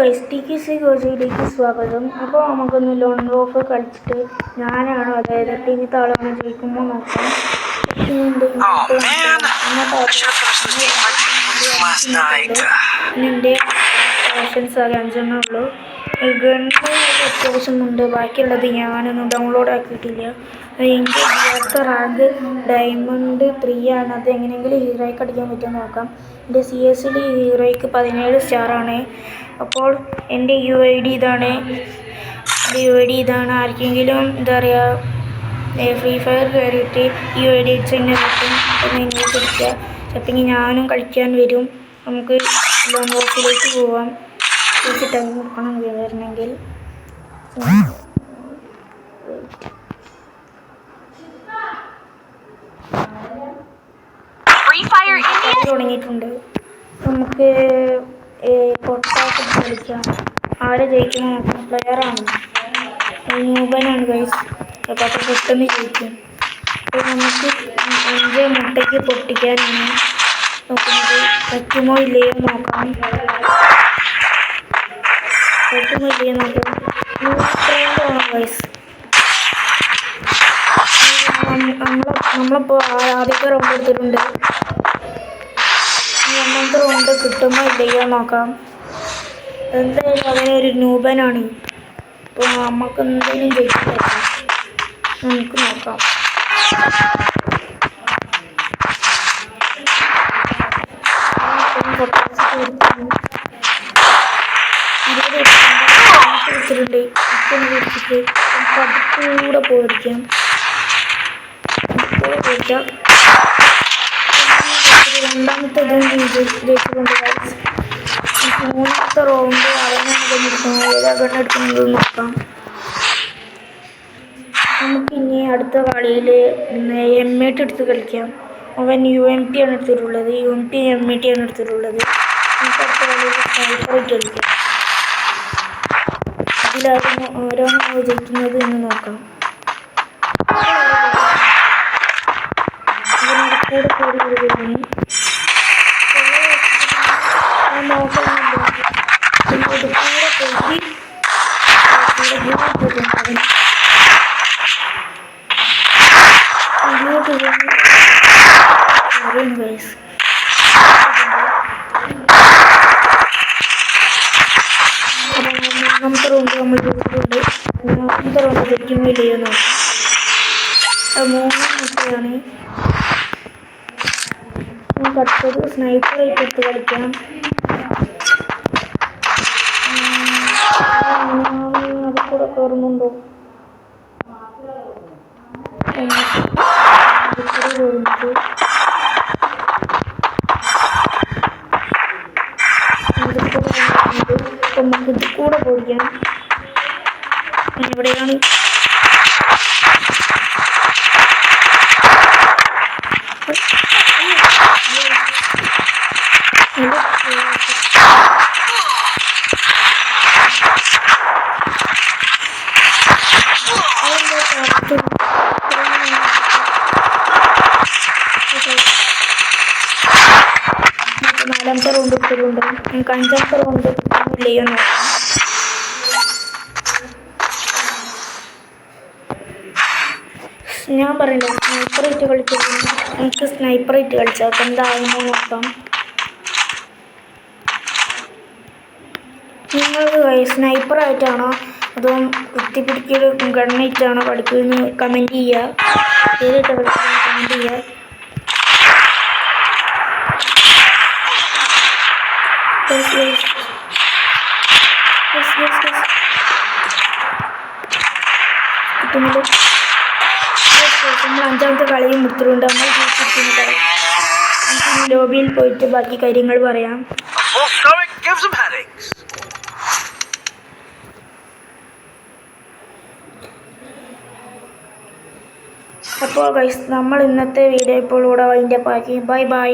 STKC കോച്ചിലേക്ക് സ്വാഗതം. അപ്പോൾ നമുക്കൊന്ന് ലോൺ റോഫ് കളിച്ചിട്ട് ഞാനാണോ അതായത് ടീം താളാണോ ജയിക്കുമ്പോൾ നോക്കാം. എൻ്റെ ഓപ്ഷൻസ് ആകെ 5 ഉള്ളൂ. ഗണ്ണ് അത്യാവശ്യമുണ്ട്, ബാക്കിയുള്ളത് ഞാനൊന്നും ഡൗൺലോഡ് ആക്കിയിട്ടില്ല. എനിക്ക് അടുത്ത റാങ്ക് ഡയമണ്ട് 3 ആണ്. അത് എങ്ങനെയെങ്കിലും ഹീറോയ്ക്ക് അടിക്കാൻ പറ്റുമെന്ന് നോക്കാം. എൻ്റെ CS ഹീറോയ്ക്ക് 17 സ്റ്റാറാണ്. അപ്പോൾ എൻ്റെ UID ഇതാണ്. ആർക്കെങ്കിലും എന്താ പറയുക ഫ്രീ ഫയർ കയറിയിട്ട് UID അടിച്ചതിന് പറ്റും ഒന്ന് ഇങ്ങോട്ട് അടിക്കുക. ചിലപ്പോൾ ഞാനും കളിക്കാൻ വരും. നമുക്ക് ലോൺ റോഫിലേക്ക് പോവാം. കുറച്ച് ടൈം കൊടുക്കണം വരണമെങ്കിൽ. തുടങ്ങിയിട്ടുണ്ട്. നമുക്ക് പൊട്ടാസ് കളിക്കാം. ആരെ ജയിക്കണം നോക്കാം. പ്ലെയറാണ്, ന്യൂബനാണ് ഗൈസ്. അപ്പോൾ പെട്ടെന്ന് ജയിക്കും. അപ്പോൾ നമുക്ക് 5 മുട്ടയ്ക്ക് പൊട്ടിക്കാനാണ് നോക്കുന്നത്. പറ്റുമോ ഇല്ലയോ നോക്കാം. ഗൈസ് നമ്മളിപ്പോൾ ആദ്യത്തെ റൗണ്ട് എടുത്തിട്ടുണ്ട്. ഒന്നാമത്തെ റൗണ്ട് കിട്ടുമോ ഇല്ലയോ നോക്കാം. എന്തായാലും അവനൊരു ന്യൂബനാണ്. അപ്പോൾ നമുക്ക് എന്തെങ്കിലും ജയിക്കാൻ പറ്റും. നമുക്ക് നോക്കാം. വെച്ചിട്ടുണ്ട്. വെച്ചിട്ട് നമുക്ക് അതുകൂടെ പോയിരിക്കാം. രണ്ടാമത്തെ ജയിച്ചിട്ടുണ്ട്. മൂന്നാമത്തെ റൗണ്ട് ഗണ്ണെടുക്കുന്നത് നോക്കാം. നമുക്കിനി അടുത്ത കളിയിൽ M8 എടുത്ത് കളിക്കാം. അവൻ UMP ആണ് എടുത്തിട്ടുള്ളത്. M8 ആണ് എടുത്തിട്ടുള്ളത്. നമുക്ക് അടുത്ത കളിയിൽ സ്നൈപ്പറായിട്ട് കളിക്കാം. ഇതിലാരും ഓരോന്നാണ് ജയിക്കുന്നത് എന്ന് നോക്കാം. കൂടെ കൂടി വരുവാണ്. നോക്കാനില്ല. കൂടെ പോയി ഇങ്ങോട്ട് ഗൈസ്. മൂന്നാമത്തെ റൗണ്ട് നമ്മൾ ജയിച്ചിട്ടുണ്ട്. മൂന്നാമത്തെ റൗണ്ട് ജയിക്കുമോ ഇല്ലയോ നോക്കാം. 3 മുട്ടയാണ്. നമുക്ക് അടുത്തത് സ്നൈപ്പറായിട്ട് എടുത്ത് കളിക്കാം. അത് കൂടെ കയറുന്നുണ്ടോ? നമുക്ക് ഇത് കൂടെ പോയിരിക്കാം. എവിടെയാണ് നാലാമത്തെ റൗണ്ട് എടുത്തിട്ടുണ്ട്. നമുക്ക് 5ാമത്തെ റൗണ്ട് ഇല്ലയോ നോക്കാം. ഞാൻ പറയണ്ടേ സ്നൈപ്പറായിട്ട് കളിച്ചിട്ടുണ്ട്. നമുക്ക് സ്നൈപ്പറായിട്ട് കളിച്ചാൽ അപ്പം എന്താകുമോ നോക്കാം. നിങ്ങൾ സ്നൈപ്പറായിട്ടാണോ അതോ കുത്തിപ്പിടിക്കൽ ഗണ്ണായിട്ടാണോ കളിക്കുന്നത് കമൻറ്റ് ചെയ്യുക. ഏതായിട്ട് കളിക്കുന്നത് കമൻറ്റ് ചെയ്യുക. കിട്ടുന്നത് നമ്മൾ 5ാമത്തെ കളിയും എടുത്തിട്ടുണ്ട്. നമ്മൾ ജയിച്ചിട്ടുണ്ട്. നമുക്ക് ലോബിയിൽ പോയിട്ട് ബാക്കി കാര്യങ്ങൾ പറയാം. അപ്പോൾ ഗൈസ് നമ്മൾ ഇന്നത്തെ വീഡിയോ ഇപ്പോൾ ഇവിടെ വൈൻഡപ്പ് ആക്കി. Bye bye.